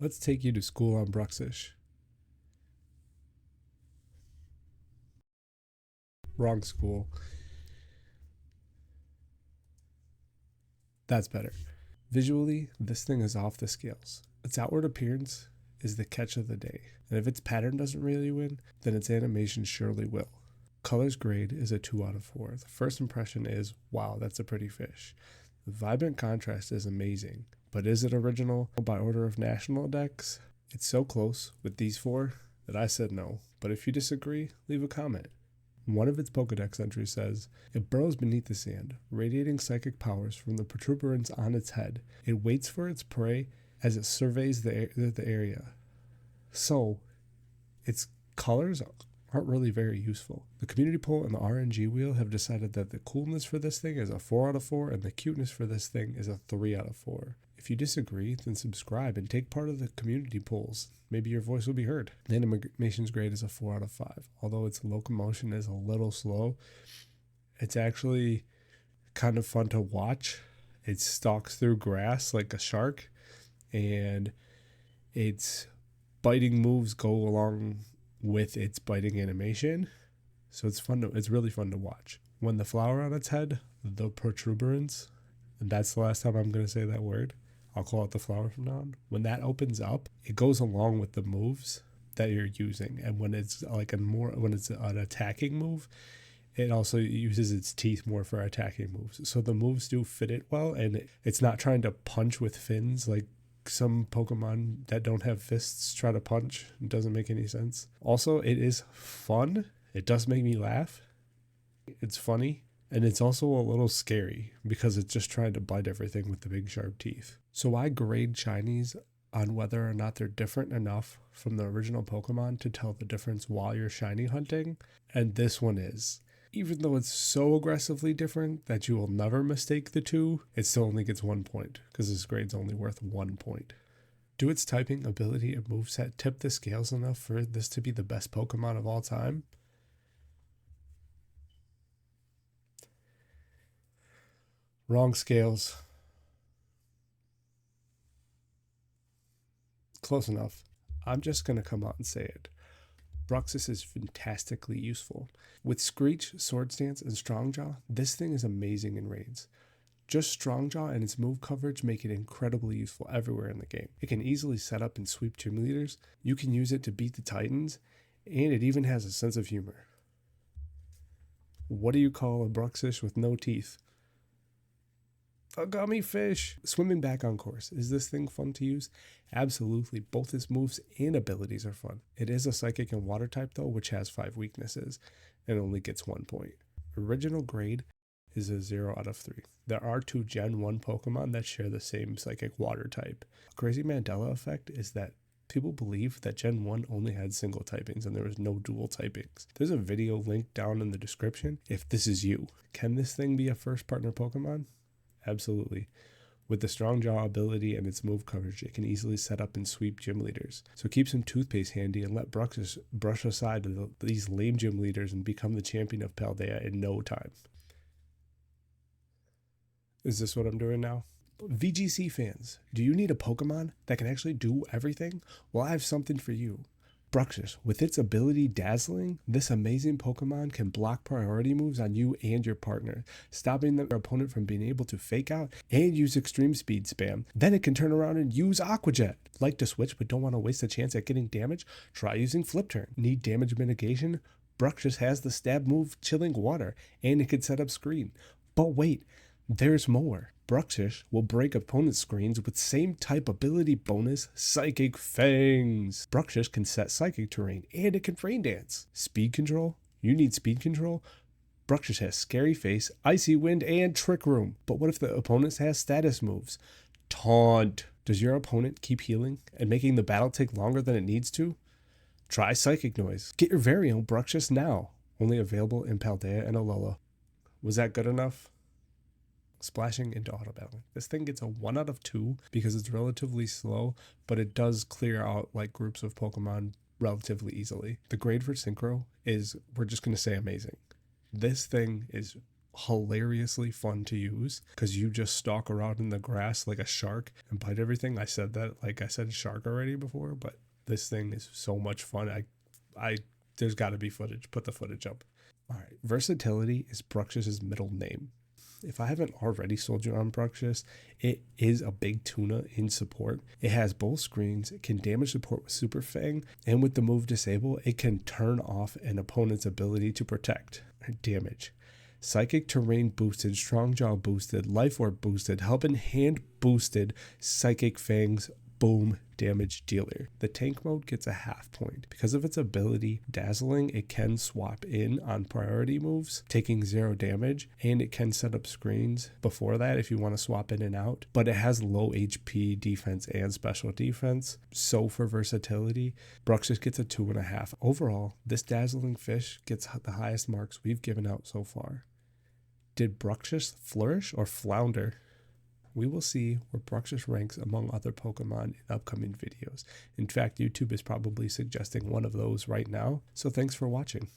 Let's take you to school on Bruxish. Wrong school. That's better. Visually, this thing is off the scales. Its outward appearance is the catch of the day, and if its pattern doesn't really win, then its animation surely will. Colors grade is a 2 out of 4. The first impression is, wow, that's a pretty fish. The vibrant contrast is amazing, but is it original by order of national decks? It's so close with these four that I said no, but if you disagree, leave a comment. One of its Pokedex entries says, it burrows beneath the sand, radiating psychic powers from the protuberance on its head. It waits for its prey as it surveys the area. So, its colors aren't really very useful. The community poll and the RNG wheel have decided that the coolness for this thing is a 4 out of 4 and the cuteness for this thing is a 3 out of 4. If you disagree, then subscribe and take part of the community polls. Maybe your voice will be heard. The animation's grade is a 4 out of 5. Although its locomotion is a little slow, it's actually kind of fun to watch. It stalks through grass like a shark, and its biting moves go along with its biting animation. So it's really fun to watch. When the flower on its head, the protuberance, and that's the last time I'm going to say that word, I'll call it the flower from now on. When that opens up, it goes along with the moves that you're using. And when it's when it's an attacking move, it also uses its teeth more for attacking moves. So the moves do fit it well, and it's not trying to punch with fins like some Pokemon that don't have fists try to punch. It doesn't make any sense. Also, it is fun. It does make me laugh. It's funny. And it's also a little scary because it's just trying to bite everything with the big sharp teeth. So I grade shinies on whether or not they're different enough from the original Pokemon to tell the difference while you're shiny hunting. And this one is. Even though it's so aggressively different that you will never mistake the two, it still only gets 1 point because this grade's only worth 1 point. Do its typing, ability, and moveset tip the scales enough for this to be the best Pokemon of all time? Wrong scales. Close enough. I'm just going to come out and say it. Bruxish is fantastically useful. With Screech, Sword Stance, and Strongjaw, this thing is amazing in raids. Just Strongjaw and its move coverage make it incredibly useful everywhere in the game. It can easily set up and sweep gym leaders, you can use it to beat the Titans, and it even has a sense of humor. What do you call a Bruxish with no teeth? A gummy fish. Swimming back on course. Is this thing fun to use? Absolutely. Both its moves and abilities are fun. It is a psychic and water type though, which has 5 weaknesses and only gets 1 point. Original grade is a 0 out of 3. There are 2 Gen 1 Pokemon that share the same psychic water type. A crazy Mandela effect is that people believe that Gen 1 only had single typings and there was no dual typings. There's a video linked down in the description if this is you. Can this thing be a first partner Pokemon? Absolutely. With the Strongjaw ability and its move coverage, it can easily set up and sweep gym leaders. So keep some toothpaste handy and let Bruxish brush aside these lame gym leaders and become the champion of Paldea in no time. Is this what I'm doing now? VGC fans, do you need a Pokemon that can actually do everything? Well, I have something for you. Bruxish, with its ability Dazzling, this amazing Pokemon can block priority moves on you and your partner, stopping your opponent from being able to fake out and use extreme speed spam. Then it can turn around and use Aqua Jet. Like to switch but don't want to waste a chance at getting damage? Try using Flip Turn. Need damage mitigation? Bruxish has the stab move Chilling Water, and it can set up screen. But wait, there's more. Bruxish will break opponent screens with same type ability bonus, Psychic Fangs. Bruxish can set psychic terrain and it can rain dance. Speed control? You need speed control? Bruxish has Scary Face, Icy Wind, and Trick Room. But what if the opponent has status moves? Taunt. Does your opponent keep healing and making the battle take longer than it needs to? Try Psychic Noise. Get your very own Bruxish now. Only available in Paldea and Alola. Was that good enough? Splashing into auto battling. This thing gets a 1 out of 2 because it's relatively slow, but it does clear out like groups of Pokemon relatively easily. The grade for Synchro is, we're just going to say amazing. This thing is hilariously fun to use because you just stalk around in the grass like a shark and bite everything. I said that, like I said shark already before, but this thing is so much fun. I there's got to be footage. Put the footage up. All right. Versatility is Bruxish's middle name. If I haven't already sold you on Bruxish, it is a big tuna in support. It has both screens, it can damage support with Super Fang, and with the move Disable, it can turn off an opponent's ability to protect or damage. Psychic Terrain boosted, Strong Jaw boosted, Life Orb boosted, Helping Hand boosted, Psychic Fangs, boom, damage dealer. The tank mode gets a half point. Because of its ability, Dazzling, it can swap in on priority moves, taking 0 damage, and it can set up screens before that if you want to swap in and out. But it has low HP defense and special defense. So for versatility, Bruxish gets a 2.5. Overall, this Dazzling fish gets the highest marks we've given out so far. Did Bruxish flourish or flounder? We will see where Bruxish ranks among other Pokemon in upcoming videos. In fact, YouTube is probably suggesting one of those right now, so thanks for watching.